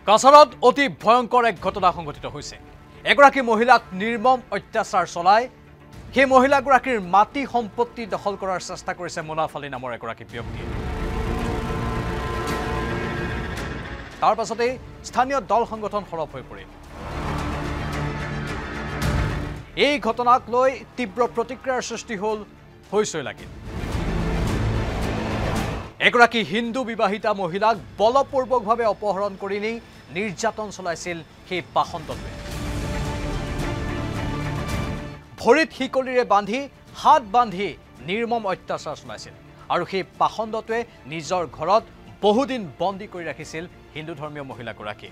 কাছাৰত অতি ভয়ংকৰ এক ঘটনা সংঘটিত হৈছে। এগৰাকী মহিলাক নিৰ্মম অত্যাচাৰ চলায় সেই মহিলাগৰাকীৰ মাটি সম্পত্তি দখল কৰাৰ চেষ্টা কৰিছে মুনাফ আলী নামৰ এগৰাকী ব্যক্তিয়ে। তাৰ পাছতে স্থানীয় দল সংগঠন সৰব হৈ পৰিল। এই ঘটনাক লৈ তীব্ৰ প্ৰতিক্ৰিয়াৰ সৃষ্টি হ'ল হৈছৈ লাগিল। এগৰাকী হিন্দু বিবাহিতা মহিলাক বলপূৰ্বকভাৱে অপহৰণ কৰি নি নিৰ্যাতন চলাইছিল সেই পাখণ্ডটোৱে। ভৰিত শিকলিৰে বান্ধি হাত বান্ধি নিৰ্মম অত্যাচাৰ চলাইছিল আৰু সেই পাখণ্ডটোৱে নিজৰ ঘৰত বহুদিন বন্দী কৰি ৰাখিছিল হিন্দু ধৰ্মীয় মহিলাগৰাকী।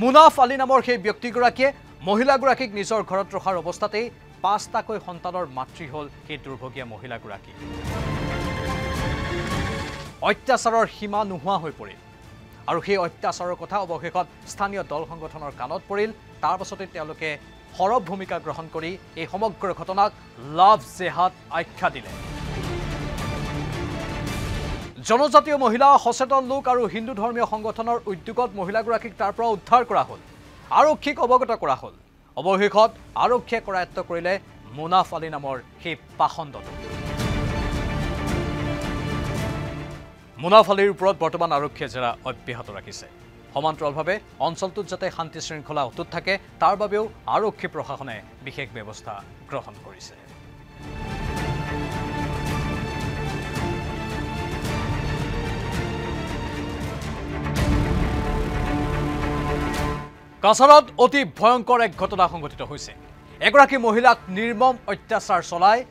মুনাফ আলী নামৰ সেই ব্যক্তিগৰাকীয়ে মহিলাগৰাকীক নিজৰ ঘৰত ৰখাৰ অৱস্থাতেই ৫টাকৈ সন্তানৰ মাতৃ হ'ল সেই দুৰ্ভগীয়া মহিলাগৰাকী। অত্যাচাৰৰ সীমা নোহোৱা হৈ পৰিল আৰু সেই অত্যাচাৰৰ কথা অৱশেষত স্থানীয় দল সংগঠনৰ কাণত পৰিল। তাৰ পাছতে তেওঁলোকে সৰব ভূমিকা গ্ৰহণ কৰি এই সমগ্ৰ ঘটনাক লাভ জেহাদ আখ্যা দিলে। জনজাতীয় মহিলা সচেতন লোক আৰু হিন্দু ধৰ্মীয় সংগঠনৰ উদ্যোগত মহিলাগৰাকীক তাৰ পৰা উদ্ধাৰ কৰা হ'ল, আৰক্ষীক অৱগত কৰা হ'ল। অৱশেষত আৰক্ষীয়ে কৰায়ত্ব কৰিলে মুনাফ আলী নামৰ সেই পাখণ্ডটো। মুনাফ আলীৰ ওপৰত বৰ্তমান আৰক্ষীয়ে জেৰা অব্যাহত ৰাখিছে। সমান্তৰালভাৱে অঞ্চলটোত যাতে শান্তি শৃংখলা অটুট থাকে তাৰ বাবেও আৰক্ষী প্ৰশাসনে বিশেষ ব্যৱস্থা গ্ৰহণ কৰিছে। কাছাৰত অতি ভয়ংকৰ এক ঘটনা সংঘটিত হৈছে। এগৰাকী মহিলাক নিৰ্মম অত্যাচাৰ চলায়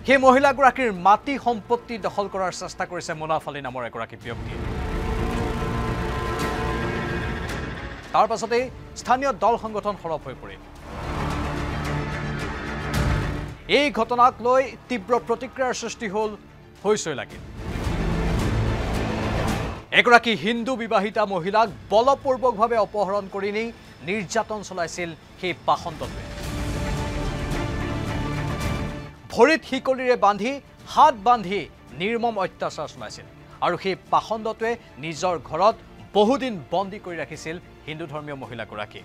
সেই মহিলাগৰাকীৰ মাটি সম্পত্তি দখল কৰাৰ চেষ্টা কৰিছে মুনাফ আলী নামৰ এগৰাকী ব্যক্তিয়ে। তাৰ পাছতে স্থানীয় দল সংগঠন সৰব হৈ পৰিল। এই ঘটনাক লৈ তীব্ৰ প্ৰতিক্ৰিয়াৰ সৃষ্টি হ'ল হৈছৈ লাগিল। এগৰাকী হিন্দু বিবাহিতা মহিলাক বলপূৰ্বকভাৱে অপহৰণ কৰি নি নিৰ্যাতন চলাইছিল সেই পাখণ্ডটোৱে। ভৰিত শিকলিৰে বান্ধি হাত বান্ধি নিৰ্মম অত্যাচাৰ চলাইছিল আৰু সেই পাখণ্ডটোৱে নিজৰ ঘৰত বহুদিন বন্দী কৰি ৰাখিছিল হিন্দু ধৰ্মীয় মহিলাগৰাকী।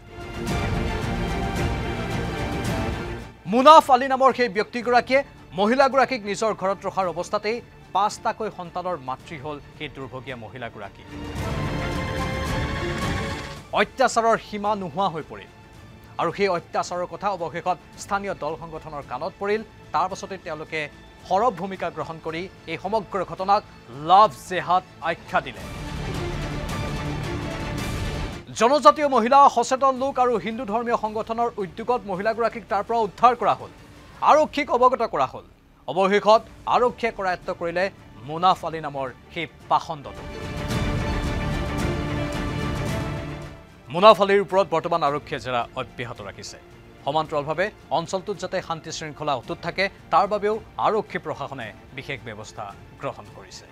মুনাফ আলী নামৰ সেই ব্যক্তিগৰাকীয়ে মহিলাগৰাকীক নিজৰ ঘৰত ৰখাৰ অৱস্থাতেই ৫টাকৈ সন্তানৰ মাতৃ হ'ল সেই দুৰ্ভগীয়া মহিলাগৰাকী। অত্যাচাৰৰ সীমা নোহোৱা হৈ পৰিল আৰু সেই অত্যাচাৰৰ কথা অৱশেষত স্থানীয় দল সংগঠনৰ কাণত পৰিল। তাৰ পাছতে তেওঁলোকে সৰব ভূমিকা গ্ৰহণ কৰি এই সমগ্ৰ ঘটনাক লাভ জেহাদ আখ্যা দিলে। জনজাতীয় মহিলা সচেতন লোক আৰু হিন্দু ধৰ্মীয় সংগঠনৰ উদ্যোগত মহিলাগৰাকীক তাৰ পৰা উদ্ধাৰ কৰা হ'ল, আৰক্ষীক অৱগত কৰা হ'ল। অৱশেষত আৰক্ষীয়ে কৰায়ত্ব কৰিলে মুনাফ আলী নামৰ সেই পাখণ্ডটো। মুনাফ আলীৰ ওপৰত বৰ্তমান আৰক্ষীয়ে জেৰা অব্যাহত ৰাখিছে। সমান্তৰালভাৱে অঞ্চলটোত যাতে শান্তি শৃংখলা অটুট থাকে তাৰ বাবেও আৰক্ষী প্ৰশাসনে বিশেষ ব্যৱস্থা গ্ৰহণ কৰিছে।